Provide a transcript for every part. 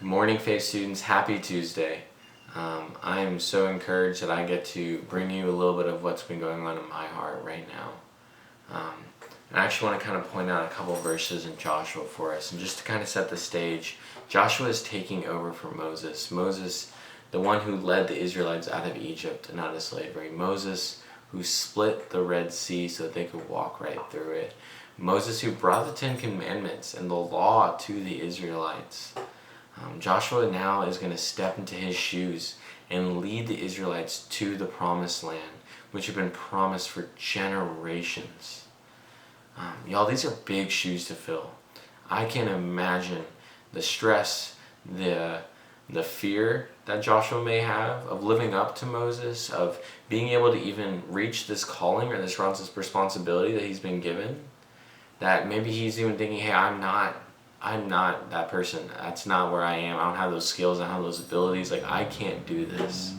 Good morning, Faith students. Happy Tuesday. I am so encouraged that I get to bring you a little bit of what's been going on in my heart right now. And I actually want to kind of point out a couple verses in Joshua for us. And just to kind of set the stage, Joshua is taking over for Moses. Moses, the one who led the Israelites out of Egypt and out of slavery. Moses, who split the Red Sea so that they could walk right through it. Moses, who brought the Ten Commandments and the law to the Israelites. Joshua now is going to step into his shoes and lead the Israelites to the promised land, which have been promised for generations. Y'all, these are big shoes to fill. I can imagine the stress, the fear that Joshua may have of living up to Moses, of being able to even reach this calling or this responsibility that he's been given. That maybe he's even thinking, hey, I'm not that person. That's not where I am. I don't have those skills. I don't have those abilities. Like, I can't do this.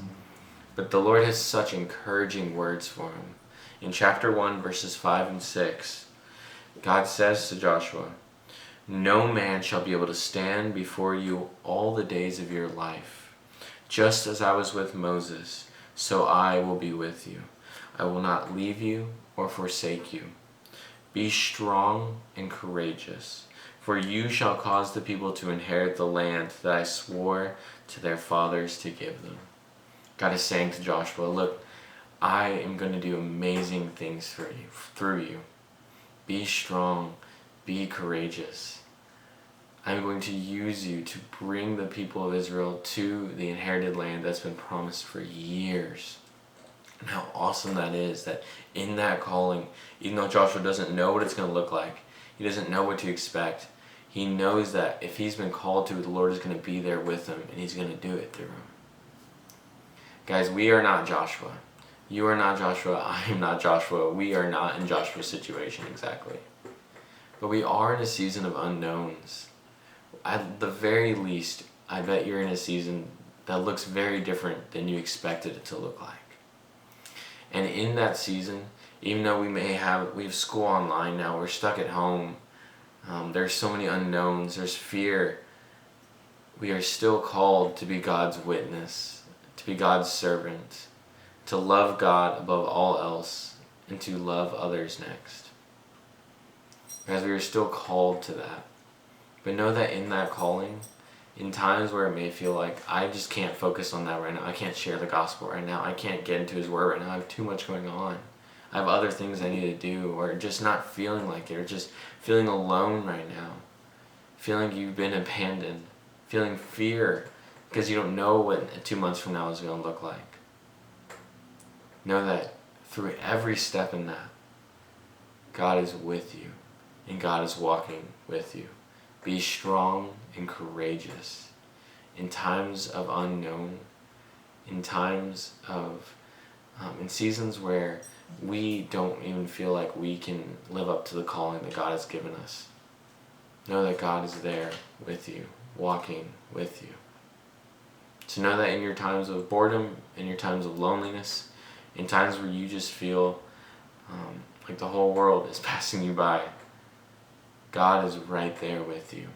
But the Lord has such encouraging words for him. In chapter 1, verses 5 and 6, God says to Joshua, "No man shall be able to stand before you all the days of your life. Just as I was with Moses, so I will be with you. I will not leave you or forsake you. Be strong and courageous, for you shall cause the people to inherit the land that I swore to their fathers to give them." God is saying to Joshua, look, I am going to do amazing things for you, through you. Be strong, be courageous. I'm going to use you to bring the people of Israel to the inherited land that's been promised for years. And how awesome that is, that in that calling, even though Joshua doesn't know what it's going to look like, he doesn't know what to expect, he knows that if he's been called to, the Lord is going to be there with him, and he's going to do it through him. Guys, we are not Joshua. You are not Joshua. I am not Joshua. We are not in Joshua's situation exactly. But we are in a season of unknowns. At the very least, I bet you're in a season that looks very different than you expected it to look like. And in that season, even though we have school online now, we're stuck at home, there's so many unknowns, there's fear, we are still called to be God's witness, to be God's servant, to love God above all else, and to love others next. Guys, we are still called to that. But know that in that calling, in times where it may feel like I just can't focus on that right now, I can't share the gospel right now, I can't get into his word right now, I have too much going on, I have other things I need to do, or just not feeling like it, or just feeling alone right now, feeling you've been abandoned, feeling fear because you don't know what 2 months from now is going to look like. Know that through every step in that, God is with you, and God is walking with you. Be strong and courageous in times of unknown, in times of, in seasons where we don't even feel like we can live up to the calling that God has given us. Know that God is there with you, walking with you. So know that in your times of boredom, in your times of loneliness, in times where you just feel like the whole world is passing you by, God is right there with you.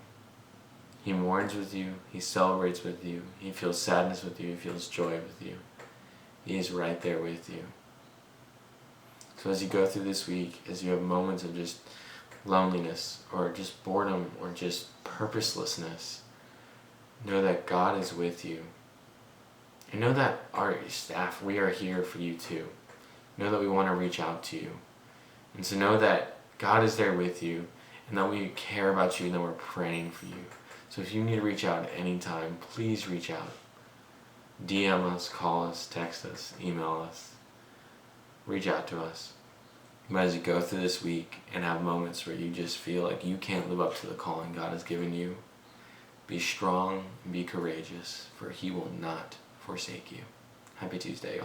He mourns with you, he celebrates with you, he feels sadness with you, he feels joy with you. He is right there with you. So as you go through this week, as you have moments of just loneliness, or just boredom, or just purposelessness, know that God is with you. And know that our staff, we are here for you too. Know that we want to reach out to you. And so know that God is there with you, and that we care about you, and that we're praying for you. So if you need to reach out at any time, please reach out. DM us, call us, text us, email us. Reach out to us. But as you go through this week and have moments where you just feel like you can't live up to the calling God has given you, be strong and be courageous, for he will not forsake you. Happy Tuesday, y'all.